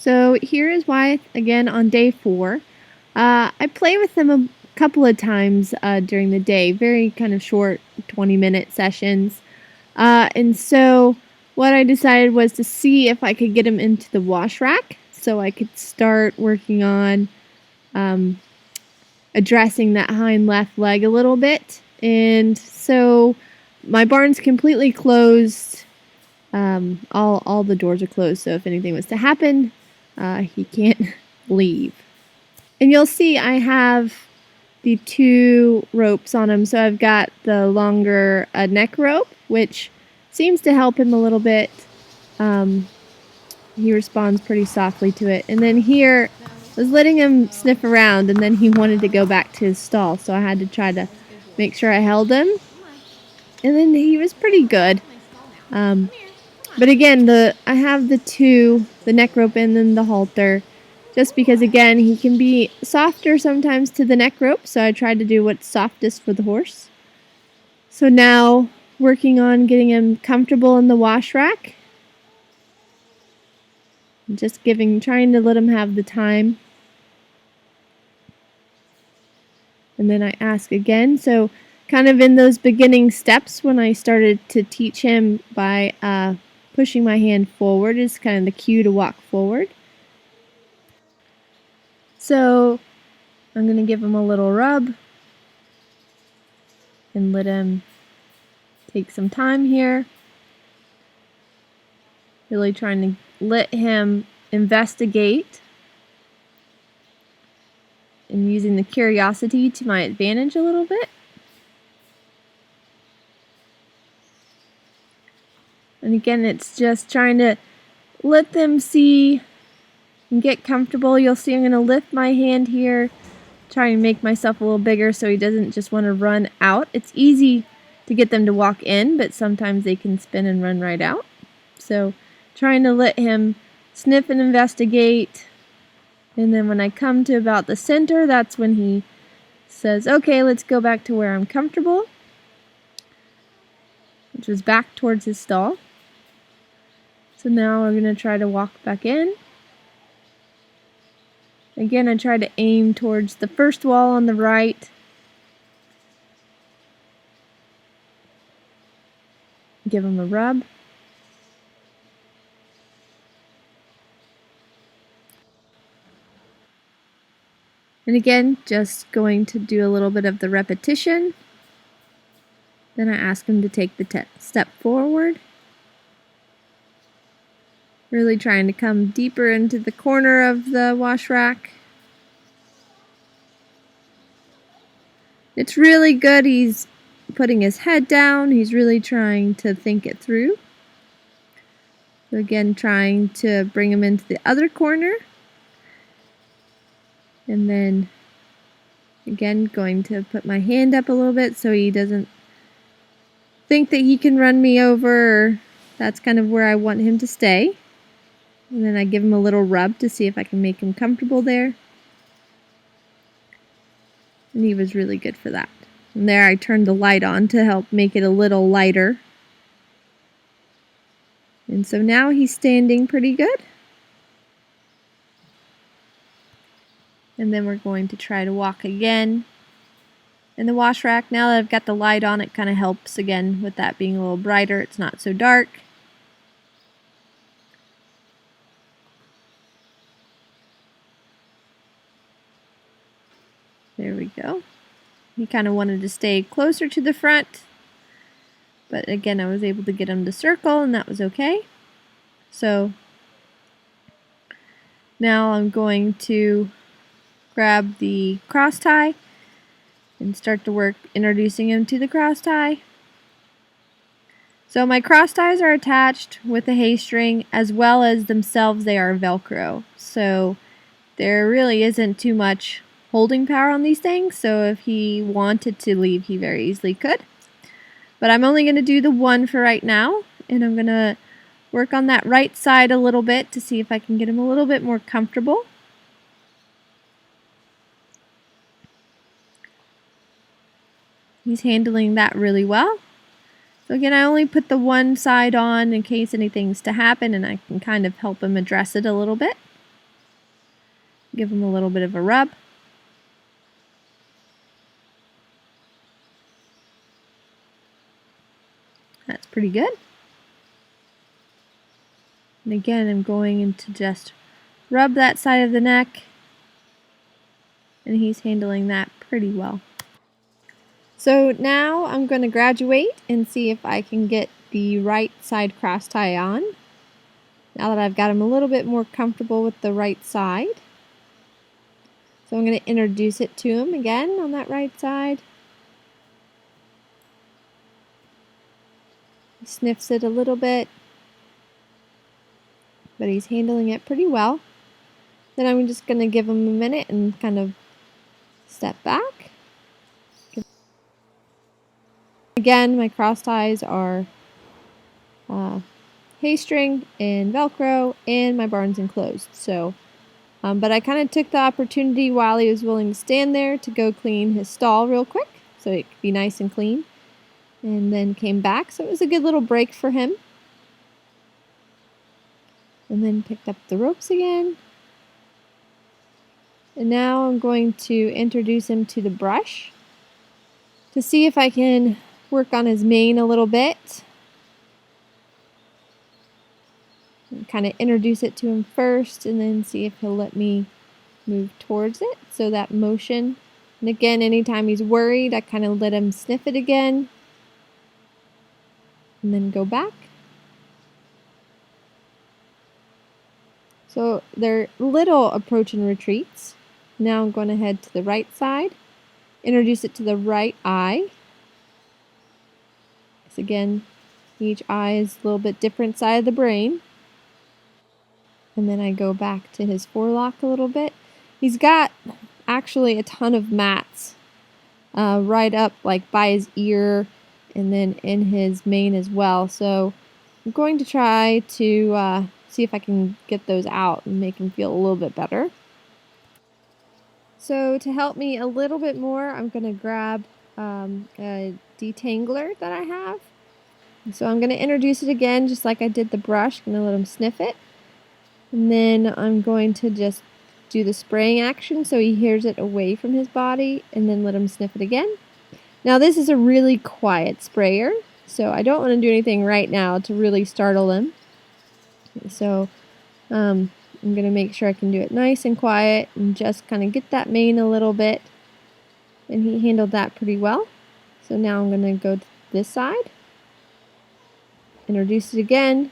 So here is why, again, on day 4, I play with them a couple of times during the day, very kind of short 20-minute sessions. And so what I decided was to see if I could get him into the wash rack so I could start working on addressing that hind left leg a little bit. And so my barn's completely closed. All the doors are closed, so if anything was to happen, he can't leave. And you'll see I have the 2 ropes on him. So I've got the longer neck rope, which seems to help him a little bit. He responds pretty softly to it. And then here, I was letting him sniff around, and then he wanted to go back to his stall, so I had to try to make sure I held him. And then he was pretty good. But again, I have the neck rope and then the halter, just because, again, he can be softer sometimes to the neck rope, so I tried to do what's softest for the horse. So now, working on getting him comfortable in the wash rack. Just trying to let him have the time. And then I ask again. So kind of in those beginning steps when I started to teach him by pushing my hand forward is kind of the cue to walk forward. So I'm going to give him a little rub and let him take some time here. Really trying to let him investigate and using the curiosity to my advantage a little bit. And again, it's just trying to let them see and get comfortable. You'll see I'm going to lift my hand here, try and make myself a little bigger so he doesn't just want to run out. It's easy to get them to walk in, but sometimes they can spin and run right out. So trying to let him sniff and investigate. And then when I come to about the center, that's when he says, okay, let's go back to where I'm comfortable, which was back towards his stall. So now we're going to try to walk back in. Again, I try to aim towards the first wall on the right. Give him a rub. And again, just going to do a little bit of the repetition. Then I ask him to take the step forward. Really trying to come deeper into the corner of the wash rack. It's really good. He's putting his head down. He's really trying to think it through. So again, trying to bring him into the other corner. And then, again, going to put my hand up a little bit so he doesn't think that he can run me over. That's kind of where I want him to stay. And then I give him a little rub to see if I can make him comfortable there. And he was really good for that. And there I turned the light on to help make it a little lighter. And so now he's standing pretty good. And then we're going to try to walk again in the wash rack. Now that I've got the light on, it kind of helps again with that being a little brighter. It's not so dark. There we go. He kind of wanted to stay closer to the front. But again, I was able to get him to circle, and that was okay. So now I'm going to grab the cross tie and start to work introducing him to the cross tie. So my cross ties are attached with a hay string, as well as themselves they are Velcro. So there really isn't too much holding power on these things, so if he wanted to leave, he very easily could. But I'm only going to do the one for right now, and I'm going to work on that right side a little bit to see if I can get him a little bit more comfortable. He's handling that really well. So again, I only put the one side on in case anything's to happen, and I can kind of help him address it a little bit. Give him a little bit of a rub. That's pretty good. And again, I'm going to just rub that side of the neck, and he's handling that pretty well. So now I'm going to graduate and see if I can get the right side cross tie on. Now that I've got him a little bit more comfortable with the right side. So I'm going to introduce it to him again on that right side. He sniffs it a little bit, but he's handling it pretty well. Then I'm just going to give him a minute and kind of step back. Again, my cross ties are hay-string and Velcro, and my barn's enclosed. So, but I kind of took the opportunity while he was willing to stand there to go clean his stall real quick, so it could be nice and clean, and then came back. So it was a good little break for him. And then picked up the ropes again. And now I'm going to introduce him to the brush to see if I can work on his mane a little bit. Kind of introduce it to him first and then see if he'll let me move towards it. So that motion. And again, anytime he's worried, I kind of let him sniff it again. And then go back. So they're little approach and retreats. Now I'm going to head to the right side. Introduce it to the right eye. So again, each eye is a little bit different side of the brain. And then I go back to his forelock a little bit. He's got actually a ton of mats right up like by his ear and then in his mane as well. So I'm going to try to see if I can get those out and make him feel a little bit better. So to help me a little bit more, I'm going to grab a detangler that I have. So I'm going to introduce it again just like I did the brush. I'm going to let him sniff it. And then I'm going to just do the spraying action so he hears it away from his body and then let him sniff it again. Now this is a really quiet sprayer, so I don't want to do anything right now to really startle him. So I'm going to make sure I can do it nice and quiet and just kind of get that mane a little bit. And he handled that pretty well. So now I'm going to go to this side. Introduce it again.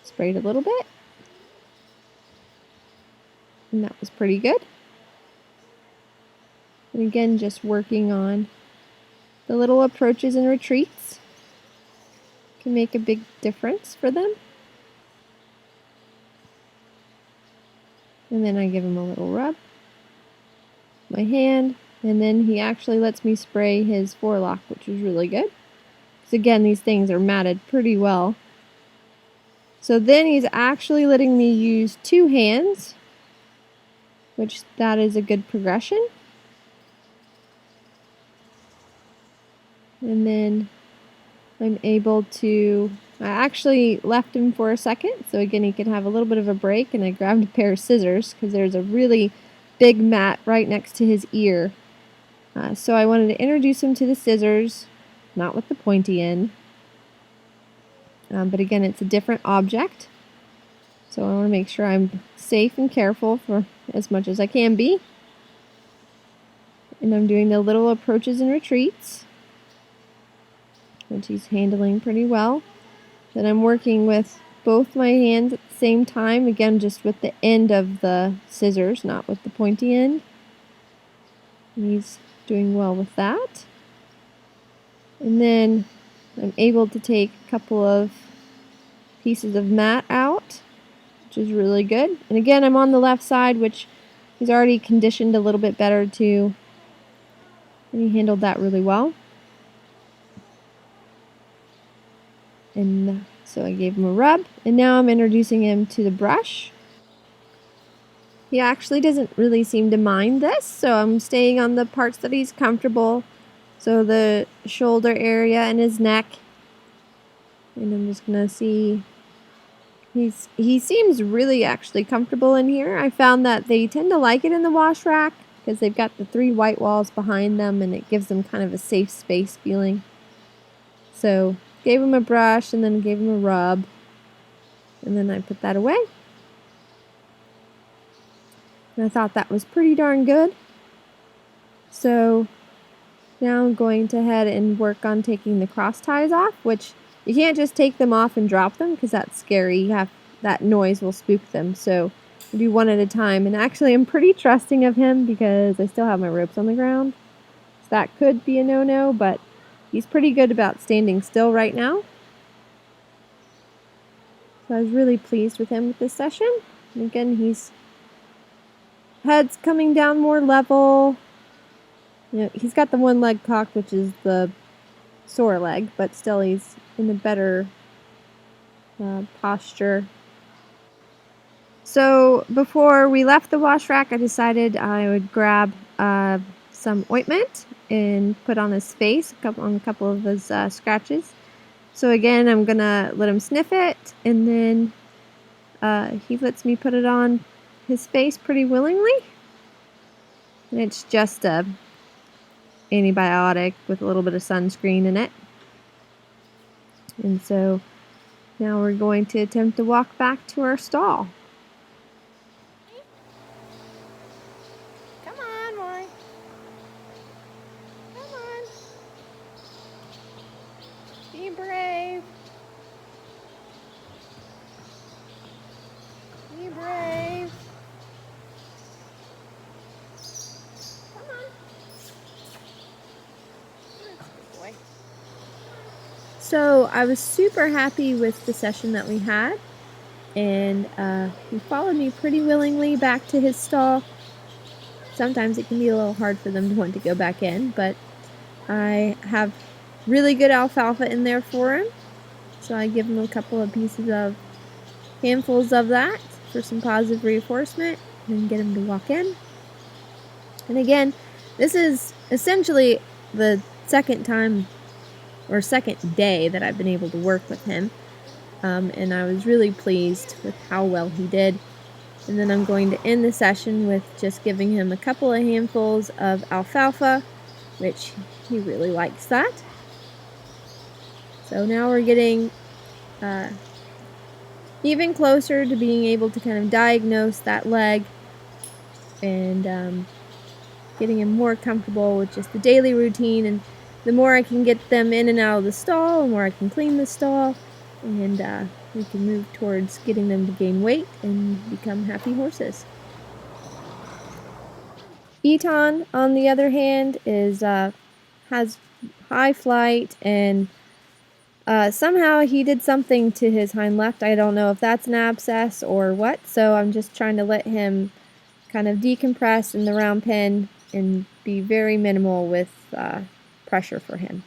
Spray it a little bit. And that was pretty good. And again, just working on the little approaches and retreats can make a big difference for them. And then I give him a little rub. My hand. And then he actually lets me spray his forelock, which is really good. Because again, these things are matted pretty well. So then he's actually letting me use two hands, which that is a good progression. And then I'm able to, I actually left him for a second, so again he could have a little bit of a break, and I grabbed a pair of scissors because there's a really big mat right next to his ear. So I wanted to introduce him to the scissors, not with the pointy end. But again, it's a different object. So I want to make sure I'm safe and careful for as much as I can be. And I'm doing the little approaches and retreats, which he's handling pretty well. Then I'm working with both my hands at the same time, again just with the end of the scissors, not with the pointy end. And he's doing well with that. And then I'm able to take a couple of pieces of mat out, which is really good. And again, I'm on the left side, which he's already conditioned a little bit better to, and he handled that really well. And so I gave him a rub, and now I'm introducing him to the brush. He actually doesn't really seem to mind this, so I'm staying on the parts that he's comfortable. So the shoulder area and his neck. And I'm just going to see He seems really actually comfortable in here. I found that they tend to like it in the wash rack because they've got the 3 white walls behind them and it gives them kind of a safe space feeling. So gave him a brush and then gave him a rub, and then I put that away. And I thought that was pretty darn good. So now I'm going to head and work on taking the cross ties off, which you can't just take them off and drop them because that's scary. That noise will spook them. So I do one at a time. And actually I'm pretty trusting of him because I still have my ropes on the ground. So that could be a no-no, but he's pretty good about standing still right now. So I was really pleased with him with this session. And again, head's coming down more level. You know, he's got the one leg cocked, which is the sore leg, but still he's in a better posture. So before we left the wash rack, I decided I would grab some ointment and put on his face, on a couple of his scratches. So again, I'm gonna let him sniff it, and then he lets me put it on his face pretty willingly. And it's just a antibiotic with a little bit of sunscreen in it. And so now we're going to attempt to walk back to our stall. Come on, boy. Come on. Be brave. Be brave. Come on. That's a good boy. So I was super happy with the session that we had, and he followed me pretty willingly back to his stall. Sometimes it can be a little hard for them to want to go back in, but I have really good alfalfa in there for him, so I give him a couple of handfuls of that for some positive reinforcement, and then get him to walk in. And again, this is essentially the second day that I've been able to work with him, and I was really pleased with how well he did. And then I'm going to end the session with just giving him a couple of handfuls of alfalfa, which he really likes that. So now we're getting even closer to being able to kind of diagnose that leg, and getting him more comfortable with just the daily routine. And the more I can get them in and out of the stall, the more I can clean the stall, and we can move towards getting them to gain weight and become happy horses. Eton, on the other hand, has high flight, and somehow he did something to his hind left. I don't know if that's an abscess or what, so I'm just trying to let him kind of decompress in the round pen and be very minimal with pressure for him.